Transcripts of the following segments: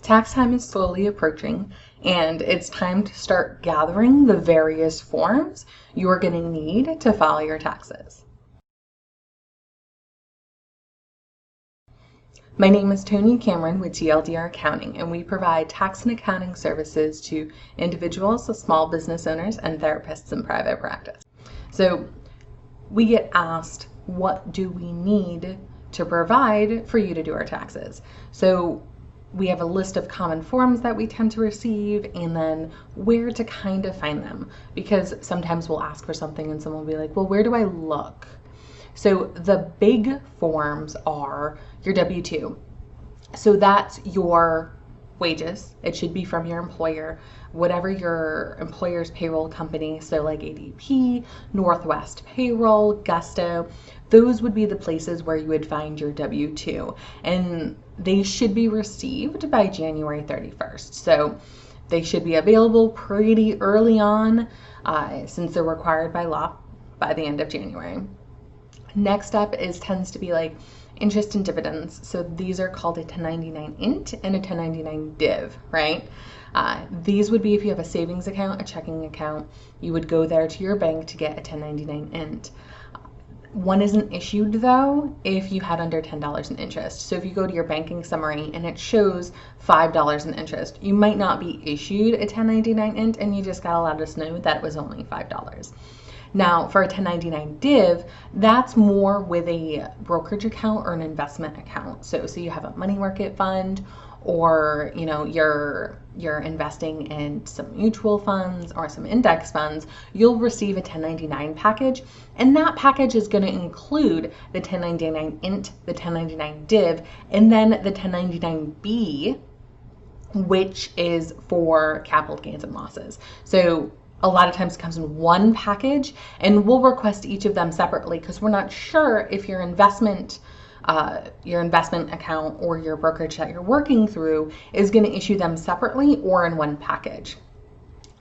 Tax time is slowly approaching, and it's time to start gathering the various forms you're going to need to file your taxes. My name is Tony Cameron with TLDR Accounting, and we provide tax and accounting services to individuals, small business owners, and therapists in private practice. So we get asked, what do we need to provide for you to do our taxes? So we have a list of common forms that we tend to receive, and then where to kind of find them, because sometimes we'll ask for something and someone will be like, well, where do I look? So the big forms are your W-2. So that's your wages. It should be from your employer, whatever your employer's payroll company, so like ADP, Northwest Payroll, Gusto, those would be the places where you would find your W-2. And they should be received by January 31st. So they should be available pretty early on, since they're required by law by the end of January. Next up tends to be like interest and dividends. So these are called a 1099 int and a 1099 div, right? These would be if you have a savings account, a checking account, you would go there to your bank to get a 1099 int. One isn't issued though if you had under $10 in interest. So if you go to your banking summary and it shows $5 in interest, you might not be issued a 1099 int, and you just gotta let us know that it was only $5. Now, for a 1099 div, that's more with a brokerage account or an investment account. So you have a money market fund, or you're investing in some mutual funds or some index funds, you'll receive a 1099 package, and that package is going to include the 1099 int, the 1099 div, and then the 1099B, which is for capital gains and losses. So a lot of times it comes in one package, and we'll request each of them separately because we're not sure if your investment account or your brokerage that you're working through is going to issue them separately or in one package.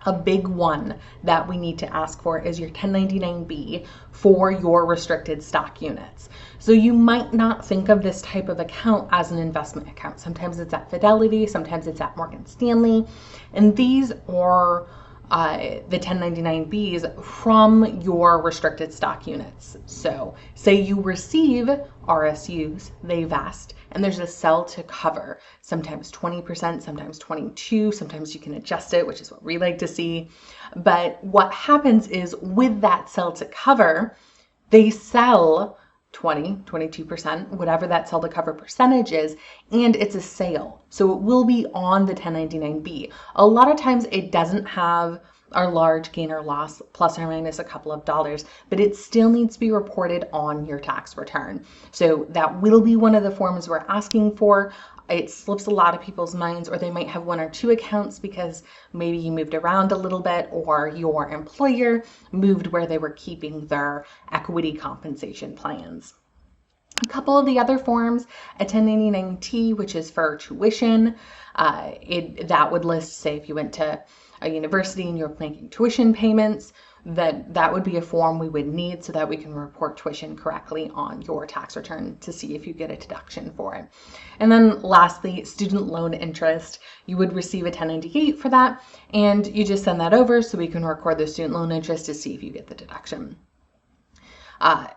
A big one that we need to ask for is your 1099B for your restricted stock units. So you might not think of this type of account as an investment account. Sometimes it's at Fidelity, sometimes it's at Morgan Stanley, and these are the 1099Bs from your restricted stock units. So say you receive RSUs, they vest, and there's a sell to cover, sometimes 20%, sometimes 22%, sometimes you can adjust it, which is what we like to see. But what happens is with that sell to cover, they sell 20, 22%, whatever that sell to cover percentage is, and it's a sale. So it will be on the 1099B. A lot of times it doesn't have our large gain or loss plus or minus a couple of dollars, but it still needs to be reported on your tax return. So that will be one of the forms we're asking for. It slips a lot of people's minds, or they might have one or two accounts because maybe you moved around a little bit, or your employer moved where they were keeping their equity compensation plans. A couple of the other forms, a 1099-T, which is for tuition, that would list, say, if you went to a university and you're making tuition payments, that would be a form we would need so that we can report tuition correctly on your tax return to see if you get a deduction for it. And then lastly, student loan interest. You would receive a 1098 for that, and you just send that over so we can record the student loan interest to see if you get the deduction.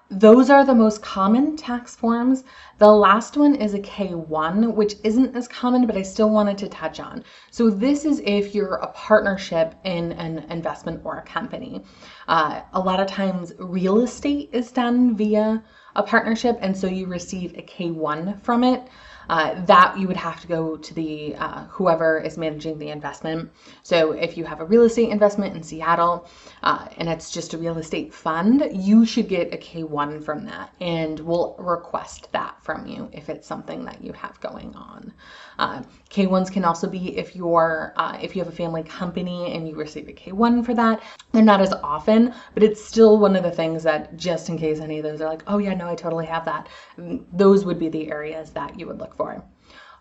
Those are the most common tax forms. The last one is a K-1, which isn't as common, but I still wanted to touch on. So this is if you're a partnership in an investment or a company. A lot of times real estate is done via a partnership, and so you receive a K-1 from it. That you would have to go to the whoever is managing the investment. So if you have a real estate investment in Seattle and it's just a real estate fund, you should get a K-1 from that, and we'll request that from you if it's something that you have going on. K-1s can also be if you have a family company and you receive a K-1 for that. They're not as often, but it's still one of the things that, just in case any of those are like, oh yeah, no, I totally have that, those would be the areas that you would look for.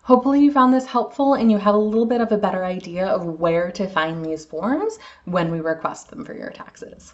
Hopefully you found this helpful and you have a little bit of a better idea of where to find these forms when we request them for your taxes.